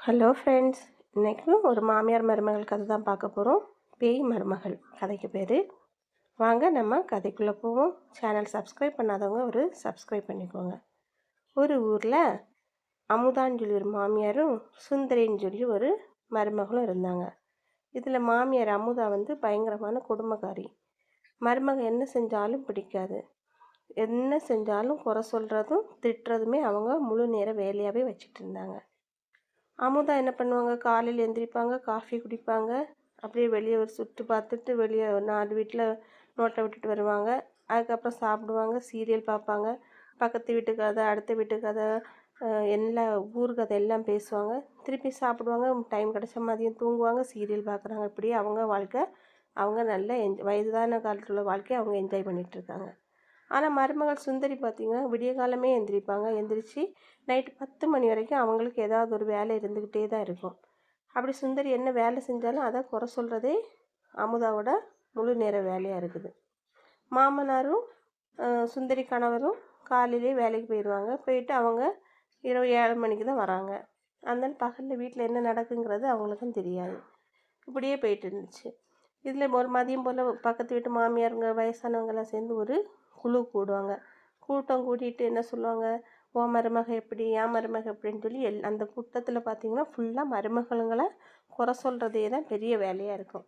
Hello friends, இன்றைக்கும் ஒரு மாமியார் மருமகள் கதை தான் பார்க்க போகிறோம். பேய் மருமகள் கதைக்கு பேர். வாங்க நம்ம கதைக்குள்ளே போவோம். சேனல் சப்ஸ்கிரைப் பண்ணாதவங்க ஒரு சப்ஸ்கிரைப் பண்ணிக்கோங்க. ஒரு ஊரில் அமுதான்னு சொல்லி ஒரு மாமியாரும் சுந்தரின்னு சொல்லி ஒரு மருமகளும் இருந்தாங்க. இதில் மாமியார் அமுதா பயங்கரமான குடும்பக்காரி. மருமக என்ன செஞ்சாலும் பிடிக்காது. என்ன செஞ்சாலும் குறை சொல்கிறதும் திட்டுறதுமே அவங்க முழு நேர வேலையாகவே வச்சுட்டு இருந்தாங்க. அமுதா என்ன பண்ணுவாங்க, காலையில் எந்திரிப்பாங்க, காஃபி குடிப்பாங்க, அப்படியே வெளியே ஒரு சுற்று பார்த்துட்டு வெளியே 4 வீட்டில் நோட்டை விட்டுட்டு வருவாங்க. அதுக்கப்புறம் சாப்பிடுவாங்க, சீரியல் பார்ப்பாங்க, பக்கத்து வீட்டு கதை, அடுத்த வீட்டு கதை, எல்லா ஊர் கதை எல்லாம் பேசுவாங்க. திருப்பி சாப்பிடுவாங்க, டைம் கிடச்ச மதியம் தூங்குவாங்க, சீரியல் பார்க்குறாங்க. இப்படியே அவங்க வாழ்க்கை, அவங்க நல்ல வயதான காலத்தில் உள்ள வாழ்க்கையை அவங்க என்ஜாய் பண்ணிகிட்ருக்காங்க. ஆனால் மருமகள் சுந்தரி பார்த்திங்கன்னா விடிய காலமே எந்திரிப்பாங்க. எந்திரிச்சு நைட்டு 10 மணி வரைக்கும் அவங்களுக்கு ஏதாவது ஒரு வேலை இருந்துக்கிட்டே தான் இருக்கும். அப்படி சுந்தரி என்ன வேலை செஞ்சாலும் அதை குறை சொல்கிறதே அமுதாவோட முழு நேர வேலையாக இருக்குது. மாமனாரும் சுந்தரி கணவரும் காலையிலே வேலைக்கு போயிடுவாங்க. போயிட்டு அவங்க இரவு 7 மணிக்கு தான் வராங்க. அதனால் பகலில் வீட்டில் என்ன நடக்குங்கிறது அவங்களுக்கும் தெரியாது. இப்படியே போயிட்டு இருந்துச்சு. இதில் ஒரு மதியம் போல் பக்கத்து வீட்டு மாமியாருங்க வயசானவங்கெல்லாம் சேர்ந்து ஒரு குழு கூடுவாங்க. கூட்டம் கூட்டிகிட்டு என்ன சொல்லுவாங்க, உன் மருமக எப்படி, என் மருமக எப்படின்னு சொல்லி அந்த கூட்டத்தில் பார்த்திங்கன்னா ஃபுல்லாக மருமகளுங்களை குறை சொல்கிறதே தான் பெரிய வேலையாக இருக்கும்.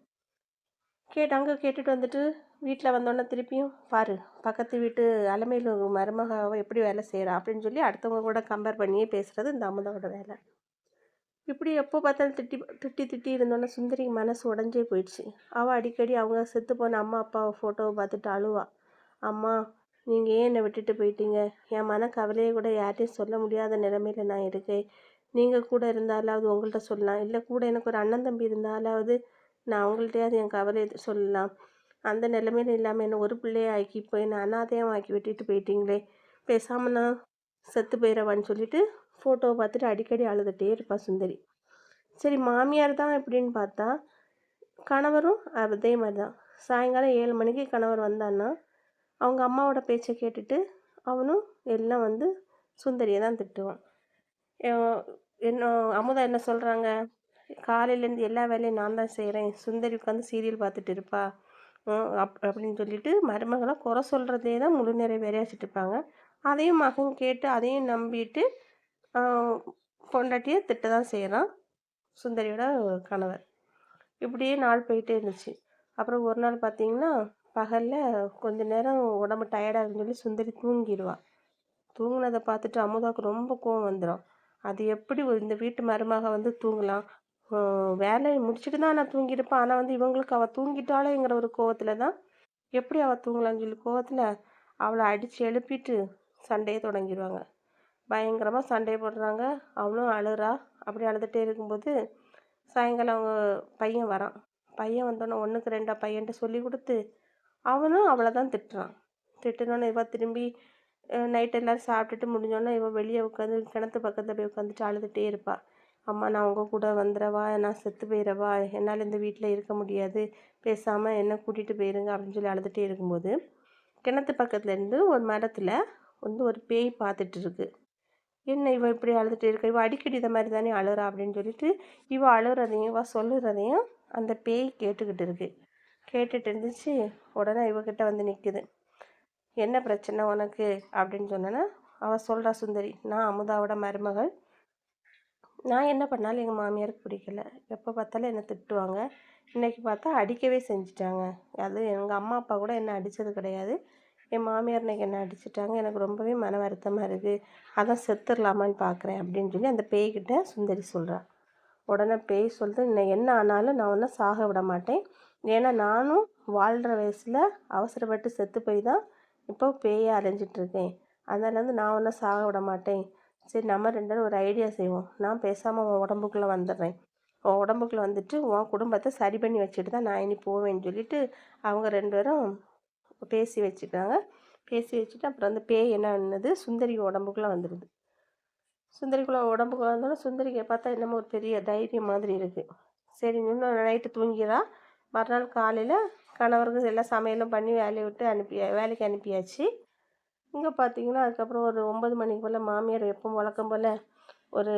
அங்கே கேட்டுட்டு வந்துட்டு வீட்டில் வந்தோடனே திருப்பியும் பாரு, பக்கத்து வீட்டு அலமையில் மருமகாவை எப்படி வேலை செய்கிறா அப்படின்னு சொல்லி அடுத்தவங்க கூட கம்பேர் பண்ணியே பேசுகிறது இந்த அமுதாவோட வேலை. இப்படி எப்போ பார்த்தாலும் திட்டி இருந்தோன்னே சுந்தரி மனசு உடஞ்சே போயிடுச்சு. அவள் அடிக்கடி அவங்க செத்து போன அம்மா அப்பாவை ஃபோட்டோவை பார்த்துட்டு அழுவா. அம்மா, நீங்கள் ஏன் என்னை விட்டுட்டு போயிட்டீங்க? என் மன கவலையை கூட யார்ட்டையும் சொல்ல முடியாத நிலைமையில் நான் இருக்கேன். நீங்கள் கூட இருந்தாலாவது உங்கள்கிட்ட சொல்லலாம், இல்லை கூட எனக்கு ஒரு அண்ணன் தம்பி இருந்தாலாவது நான் அவங்கள்ட்டையாவது என் கவலையை சொல்லலாம். அந்த நிலைமையில இல்லாமல் என்ன ஒரு பிள்ளையை ஆக்கி போய் நான் அனாதையாக ஆக்கி விட்டுட்டு போயிட்டீங்களே, பேசாமல் நான் செத்து போயிடவான்னு சொல்லிட்டு ஃபோட்டோவை பார்த்துட்டு அடிக்கடி அழுதுகிட்டே இருப்பா சுந்தரி. சரி, மாமியார் தான் இப்படின்னு பார்த்தா கணவரும் அதே மாதிரி தான். சாயங்காலம் 7 மணிக்கு கணவர் வந்தான்னா அவங்க அம்மாவோட பேச்சை கேட்டுட்டு அவனும் எல்லாம் சுந்தரியை தான் திட்டுவான். என்ன அமுதா என்ன சொல்கிறாங்க, காலையிலேருந்து எல்லா வேலையும் நான் தான் செய்கிறேன், சுந்தரி உட்காந்து சீரியல் பார்த்துட்டு இருப்பா அப்படின்னு சொல்லிட்டு மருமகளை குறை சொல்கிறதே தான் முழு நேர வேலையாக வச்சுட்டு இருப்பாங்க. அதையும் மகன் கேட்டு அதையும் நம்பிட்டு பொண்டாட்டியை திட்ட தான் செய்கிறான் சுந்தரியோட கணவர். இப்படியே நாள் போயிட்டே இருந்துச்சு. அப்புறம் ஒரு நாள் பார்த்திங்கன்னா பகலில் கொஞ்ச நேரம் உடம்பு டயர்டாக இருக்குன்னு சொல்லி சுந்தரி தூங்கிடுவாள். தூங்கினதை பார்த்துட்டு அமுதாவுக்கு ரொம்ப கோவம் வந்துடும். அது எப்படி இந்த வீட்டு மருமக தூங்கலாம், வேலையை முடிச்சுட்டு தான் நான் தூங்கியிருப்பேன், ஆனால் இவங்களுக்கு அவள் தூங்கிட்டாளேங்கிற ஒரு கோவத்தில் தான் எப்படி அவள் தூங்கலான்னு சொல்லி கோவத்தில் அவளை அடித்து எழுப்பிட்டு சண்டையை தொடங்கிடுவாங்க. பயங்கரமாக சண்டை போடுறாங்க. அவளும் அழுறா. அப்படி அழுதுகிட்டே இருக்கும்போது சாயங்காலம் அவங்க பையன் வரான். பையன் வந்தோன்னே 1க்கு 2 பையன்ட்டு சொல்லி கொடுத்து அவனும் அவளை தான் திட்டுறான். திட்டுனோன்னே இவள் திரும்பி நைட் எல்லோரும் சாப்பிட்டுட்டு முடிஞ்சோன்னே இவள் வெளியே உட்காந்து கிணத்து பக்கத்தில் போய் உட்காந்துட்டு அழுதுகிட்டே இருப்பாள். அம்மா, நான் உங்கள் கூட வந்துடவா, நான் செத்து போயிடவா, என்னால் இந்த வீட்டில் இருக்க முடியாது, பேசாமல் என்ன கூட்டிகிட்டு போயிருங்க அப்படின்னு சொல்லி அழுதுகிட்டே இருக்கும்போது கிணத்து பக்கத்துலேருந்து ஒரு மரத்தில் ஒரு பேய் பார்த்துட்டு இருக்கு. என்ன இவள் இப்படி அழுதுகிட்டே இருக்க, இவள் அடிக்கடி இதை மாதிரி தானே அழுறா அப்படின்னு சொல்லிட்டு இவள் அழுகிறதையும் இவள் சொல்லுறதையும் அந்த பேய் கேட்டுக்கிட்டு இருக்கு. கேட்டுட்டு இருந்துச்சு. உடனே இவகிட்ட நிற்குது. என்ன பிரச்சனை உனக்கு அப்படின்னு சொன்னேன்னா அவள் சொல்கிறா, சுந்தரி, நான் அமுதாவோட மருமகள், நான் என்ன பண்ணாலும் எங்கள் மாமியாருக்கு பிடிக்கல, எப்போ பார்த்தாலும் என்னை திட்டுவாங்க, இன்றைக்கி பார்த்தா அடிக்கவே செஞ்சிட்டாங்க. அது எங்கள் அம்மா அப்பா கூட என்னை அடித்தது கிடையாது, என் மாமியார் இன்றைக்கி என்னை அடிச்சிட்டாங்க, எனக்கு ரொம்பவே மன வருத்தமாக இருக்குது, அதான் செத்துடலாமான்னு பார்க்குறேன் அப்படின்னு சொல்லி அந்த பேய்கிட்ட சுந்தரி சொல்கிறா. உடனே பேய் சொல்லுது, இன்னும் என்ன ஆனாலும் நான் ஒன்றும் சாக விட மாட்டேன், ஏன்னா நானும் வாழ்கிற வயசில் அவசரப்பட்டு செத்து போய் தான் இப்போ பேயை அலைஞ்சிட்ருக்கேன், அதனால நான் ஒன்றும் சாக விட மாட்டேன். சரி, நம்ம 2 பேரும் ஒரு ஐடியா செய்வோம், நான் பேசாமல் உன் உடம்புக்குள்ளே வந்துடுறேன், உன் உடம்புக்குள்ளே வந்துட்டு உன் குடும்பத்தை சரி பண்ணி வச்சுட்டு தான் நான் இனி போவேன்னு சொல்லிட்டு அவங்க 2 பேரும் பேசி வச்சுட்டாங்க. பேசி வச்சுட்டு அப்புறம் அந்த பேய் என்ன பண்ணுது, சுந்தரி உடம்புக்குள்ளே வந்துடுது. சுந்தரிக்குள்ளே உடம்புக்குள்ளே வந்தோன்னா சுந்தரிக்கு பார்த்தா என்னமோ ஒரு பெரிய தைரியம் மாதிரி இருக்குது. சரி, இன்னும் நைட்டு தூங்கிடா. மறுநாள் காலையில் கணவருக்கு எல்லாம் சமையலும் பண்ணி வேலையை விட்டு வேலைக்கு அனுப்பியாச்சு. இங்கே பார்த்தீங்கன்னா அதுக்கப்புறம் ஒரு 9 மணிக்கு போல் மாமியார் எப்பவும் வழக்கம் போல் ஒரு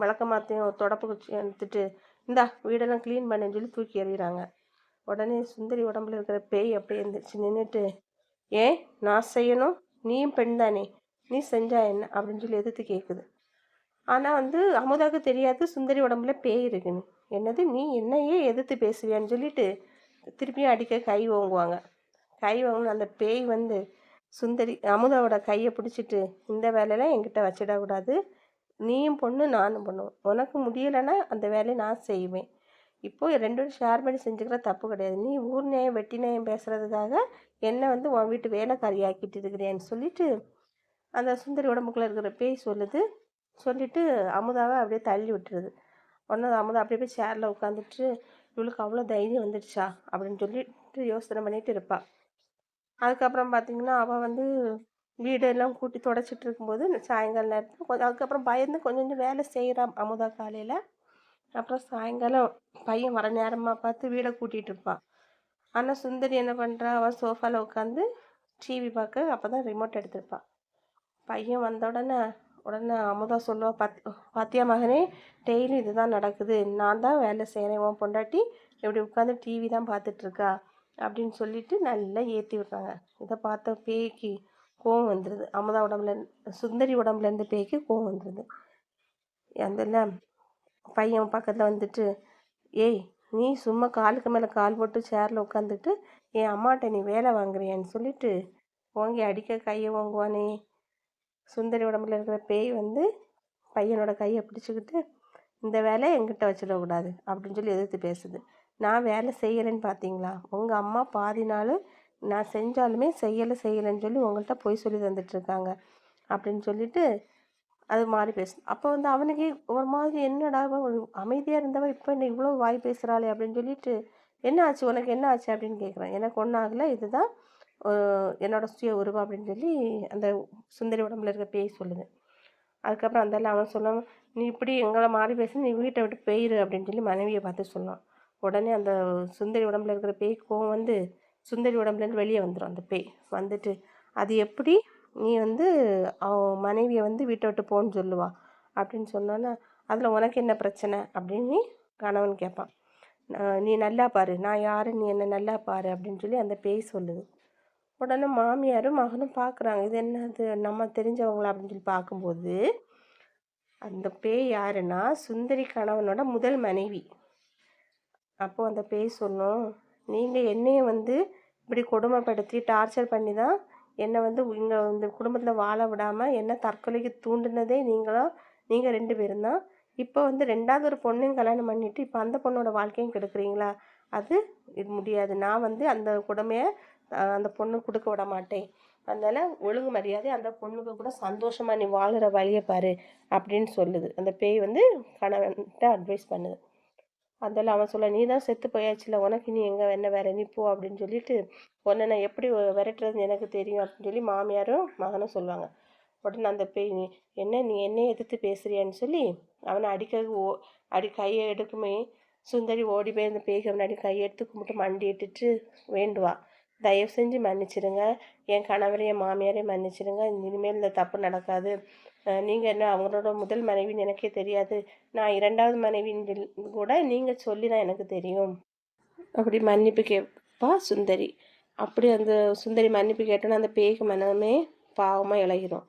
விளக்கமாத்தையும் ஒரு தொடப்பு குச்சி எடுத்துட்டு இந்தா வீடெல்லாம் க்ளீன் பண்ணுன்னு சொல்லி தூக்கி எறிகிறாங்க. உடனே சுந்தரி உடம்புல இருக்கிற பேய் அப்படியே எழுந்திரிச்சு நின்றுட்டு, ஏன் நான் செய்யணும், நீயும் பெண் தானே, நீ செஞ்சா என்ன அப்படின்னு சொல்லி எதிர்த்து கேட்குது. ஆனால் வந்து அமுதாவுக்கு தெரியாது சுந்தரி உடம்புல பேய் இருக்குன்னு. என்னது நீ என்னையே எதிர்த்து பேசுவியான்னு சொல்லிட்டு திருப்பியும் அடிக்க கை ஓங்குவாங்க. கை வாங்கணும் அந்த பேய் வந்து சுந்தரி அமுதாவோட கையை பிடிச்சிட்டு, இந்த வேலையெல்லாம் என்கிட்ட வச்சிடக்கூடாது, நீயும் பொண்ணு நானும் பொண்ணு, உனக்கு முடியலைன்னா அந்த வேலையை நான் செய்வேன், இப்போது 2 பேரும் ஷேர் பண்ணி செஞ்சுக்கிற தப்பு கிடையாது, நீ ஊர் நியாயம் வெட்டி நியாயம் பேசுகிறதுக்காக என்னை வந்து உன் வீட்டு வேலைக்காரி ஆக்கிட்டு இருக்கிறேன்னு சொல்லிட்டு அந்த சுந்தரி உடம்புக்குள்ளே இருக்கிற பேய் சொல்லுது. சொல்லிவிட்டு அமுதாவை அப்படியே தள்ளி விட்டுருது. உடனே அமுதா அப்படியே போய் சேரில் உட்காந்துட்டு, இவளுக்கு அவ்வளோ தைரியம் வந்துடுச்சா அப்படின்னு சொல்லிட்டு யோசனை பண்ணிட்டு இருப்பாள். அதுக்கப்புறம் பார்த்திங்கன்னா அவள் வந்து வீடெல்லாம் கூட்டி தொடச்சிட்டு இருக்கும்போது சாயங்கால நேரத்தில் கொஞ்சம் அதுக்கப்புறம் பயந்து கொஞ்சம் கொஞ்சம் வேலை செய்கிறான் அமுதா காலையில். அப்புறம் சாயங்காலம் பையன் வர நேரமாக பார்த்து வீடை கூட்டிகிட்டு இருப்பாள். ஆனால் சுந்தரி என்ன பண்ணுறா, அவள் சோஃபாவில் உட்காந்து டிவி பார்க்க அப்போ தான் ரிமோட் எடுத்திருப்பாள். பையன் வந்த உடனே அமுதா சொல்லுவா, பாத்தியா மகனே, டெய்லி இதுதான் நடக்குது, நான் தான் வேலை செய்கிறேன், உன் பொண்டாட்டி இப்படி உட்காந்து டிவி தான் பார்த்துட்ருக்கா அப்படின்னு சொல்லிட்டு நல்லா ஏற்றி விட்றாங்க. இதை பார்த்த பேய்க்கு கோவம் வந்துடுது. அமுதா உடம்புல சுந்தரி உடம்புலேருந்து பேய்க்கு கோவம் வந்துடுது. அந்த பையன் பக்கத்தில் வந்துட்டு, ஏய் நீ சும்மா காலுக்கு மேலே கால் போட்டு சேரில் உட்காந்துட்டு என் அம்மாட்ட நீ வேலை வாங்குறியான்னு சொல்லிட்டு ஓங்கி அடிக்க கையை வாங்குவானே. சுந்தரி உடம்புல இருக்கிற பேய் வந்து பையனோட கையை பிடிச்சிக்கிட்டு, இந்த வேலையை என்கிட்ட வச்சிடக்கூடாது அப்படின்னு சொல்லி எதிர்த்து பேசுது. நான் வேலை செய்யலைன்னு பார்த்தீங்களா, உங்கள் அம்மா பாதி நாள் நான் செஞ்சாலுமே செய்யலைன்னு சொல்லி உங்கள்கிட்ட பொய் சொல்லி தந்துட்டுருக்காங்க அப்படின்னு சொல்லிட்டு அது மாதிரி பேசும். அப்போ வந்து அவனுக்கு ஒரு மாதிரி என்னடா அமைதியாக இருந்தவன் இப்போ என்ன இவ்வளோ வாய் பேசுகிறாளே அப்படின்னு சொல்லிட்டு, என்ன ஆச்சு உனக்கு, என்ன ஆச்சு அப்படின்னு கேட்குறான். எனக்கு ஒன்றும் ஆகலை, இதுதான் என்னோடய சுய உருவம் அப்படின்னு சொல்லி அந்த சுந்தரி உடம்புல இருக்க பேய் சொல்லுது. அதுக்கப்புறம் அந்தால அவன் சொல்லுவான், நீ இப்படி எங்களை மாறி பேச நீ வீட்டை விட்டு போயிரு அப்படின்னு சொல்லி மனைவியை பார்த்து சொல்லுவான். உடனே அந்த சுந்தரி உடம்புல இருக்கிற பேய் கோவம் வந்து சுந்தரி உடம்புலேருந்து வெளியே வந்துடும். அந்த பேய் வந்துட்டு, அது எப்படி நீ வந்து அவன் மனைவியை வந்து வீட்டை விட்டு போன்னு சொல்லுவா அப்படின்னு சொன்னோன்னா, அதில் உனக்கு என்ன பிரச்சனை அப்படின்னு கணவன் கேட்பான். நீ நல்லா பாரு, நான் யாரு, நீ என்ன நல்லா பாரு அப்படின்னு சொல்லி அந்த பேய் சொல்லுது. உடனே மாமியாரும் மகனும் பார்க்குறாங்க, இது என்னது நம்ம தெரிஞ்சவங்களா அப்படின்னு சொல்லி பார்க்கும்போது அந்த பேய் யாருன்னா சுந்தரி கணவனோட முதல் மனைவி. அப்போது அந்த பேய் சொல்லும், நீங்கள் என்னையை வந்து இப்படி கொடுமைப்படுத்தி டார்ச்சர் பண்ணி தான் என்னை வந்து இங்கே இந்த குடும்பத்தில் வாழ விடாமல் என்ன தற்கொலைக்கு தூண்டினதே நீங்கள் 2 பேரும் தான். இப்போ வந்து 2வது ஒரு பொண்ணையும் கல்யாணம் பண்ணிவிட்டு இப்போ அந்த பொண்ணோட வாழ்க்கையும் கெடுக்குறீங்களா, அது இது முடியாது, நான் வந்து அந்த கொடுமையை அந்த பொண்ணு கொடுக்க விட மாட்டேன், அதனால் ஒழுங்கு மரியாதை அந்த பொண்ணுக்கு கூட சந்தோஷமாக நீ வாழ்கிற வழியை பாரு அப்படின்னு சொல்லுது. அந்த பேய் வந்து கணவன்கிட்ட அட்வைஸ் பண்ணுது. அதெல்லாம் அவன் சொல்ல, நீ தான் செத்து போயாச்சுல, உனக்கு நீ எங்கே என்ன வேற நீ போ அப்படின்னு சொல்லிட்டு, உன்னை நான் எப்படி விரட்டுறதுன்னு எனக்கு தெரியும் அப்படின்னு சொல்லி மாமியாரும் மகனும் சொல்லுவாங்க. உடனே அந்த பேய், நீ என்னையே எதிர்த்து பேசுறியான்னு சொல்லி அவனை அடி கையை எடுக்குமே. சுந்தரி ஓடி போய் அந்த பேய்க்கு முன்னாடி கையை எடுத்து கும்பிட்டு மண்டிட்டுட்டு வேண்டுவா, தயவு செஞ்சு மன்னிச்சிடுங்க, என் கணவரையும் என் மாமியாரையும் மன்னிச்சிடுங்க, இனிமேல் இந்த தப்பு நடக்காது, நீங்கள் என்ன அவங்களோட முதல் மனைவின்னு எனக்கே தெரியாது, நான் 2வது மனைவின்னு கூட நீங்கள் சொல்லி தான் எனக்கு தெரியும் அப்படி மன்னிப்பு கேட்பா சுந்தரி. அப்படி அந்த சுந்தரி மன்னிப்பு கேட்டோன்னா அந்த பேய்க்கு மனமே பாவமாக இழகிடும்.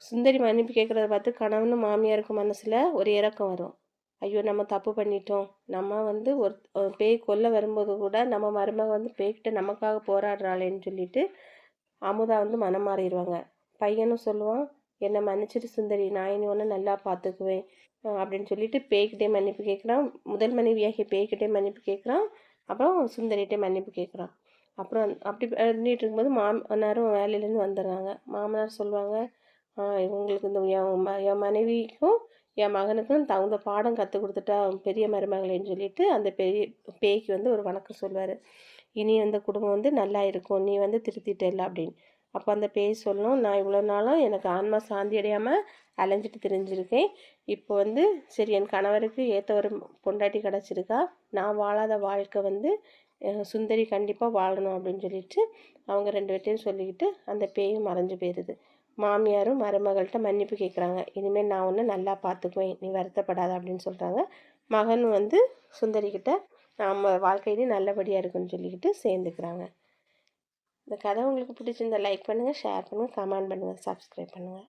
சுந்தரி மன்னிப்பு கேட்குறத பார்த்து கணவனும் மாமியாருக்கு மனசில் ஒரு இறக்கம் வரும். ஐயோ நம்ம தப்பு பண்ணிட்டோம், நம்ம வந்து ஒரு பேய் கொல்ல வரும்போது கூட நம்ம மருமக வந்து பேய்கிட்ட நமக்காக போராடுறாளேன்னு சொல்லிட்டு அமுதா வந்து மனம் மாறிடுவாங்க. பையனும் சொல்லுவான், என்னை மன்னிச்சிட்டு சுந்தரி, நான் இனி ஒன்று நல்லா பார்த்துக்குவேன் அப்படின்னு சொல்லிட்டு பேய்கிட்டே மன்னிப்பு கேட்குறான். முதல் மனைவியாகிய பேய்கிட்டே மன்னிப்பு கேட்குறான். அப்புறம் சுந்தரிகிட்டே மன்னிப்பு கேட்குறான். அப்புறம் அப்படி பண்ணிட்டு இருக்கும்போது மாமனாரும் வேலையிலேருந்து வந்துடுறாங்க. மாமனார் சொல்லுவாங்க, இவங்களுக்கு இந்த என் மனைவிக்கும் என் மகனுக்கும் தகுந்த பாடம் கற்றுக் கொடுத்துட்டா பெரிய மருமகளேன்னு சொல்லிட்டு அந்த பேய்க்கு வந்து ஒரு வணக்கம் சொல்லுவார். இனி அந்த குடும்பம் வந்து நல்லா இருக்கும், நீ வந்து திருத்திட்டல அப்படின்னு. அப்போ அந்த பேய் சொல்லும், நான் இவ்வளோ நாளும் எனக்கு ஆன்மா சாந்தி அடையாமல் அலைஞ்சிட்டு தெரிஞ்சிருக்கேன், இப்போ வந்து சரி என் கணவருக்கு ஏற்ற ஒரு பொண்டாட்டி கிடச்சிருக்கா, நான் வாழாத வாழ்க்கை வந்து சுந்தரி கண்டிப்பாக வாழணும் அப்படின்னு சொல்லிட்டு அவங்க 2 பேர்ட்டையும் சொல்லிக்கிட்டு அந்த பேயும் மறைஞ்சு போயிடுது. மாமியாரும் மருமகள்கிட்ட மன்னிப்பு கேட்குறாங்க. இனிமேல் நான் ஒன்று நல்லா பார்த்துக்குவேன், நீ வருத்தப்படாத அப்படின்னு சொல்கிறாங்க. மகன் வந்து சுந்தரிக்கிட்ட நம்ம வாழ்க்கையிலையும் நல்லபடியாக இருக்குன்னு சொல்லிக்கிட்டு சேர்ந்துக்கிறாங்க. இந்த கதை உங்களுக்கு பிடிச்சிருந்தா லைக் பண்ணுங்கள், ஷேர் பண்ணுங்கள், கமெண்ட் பண்ணுங்கள், சப்ஸ்கிரைப் பண்ணுங்கள்.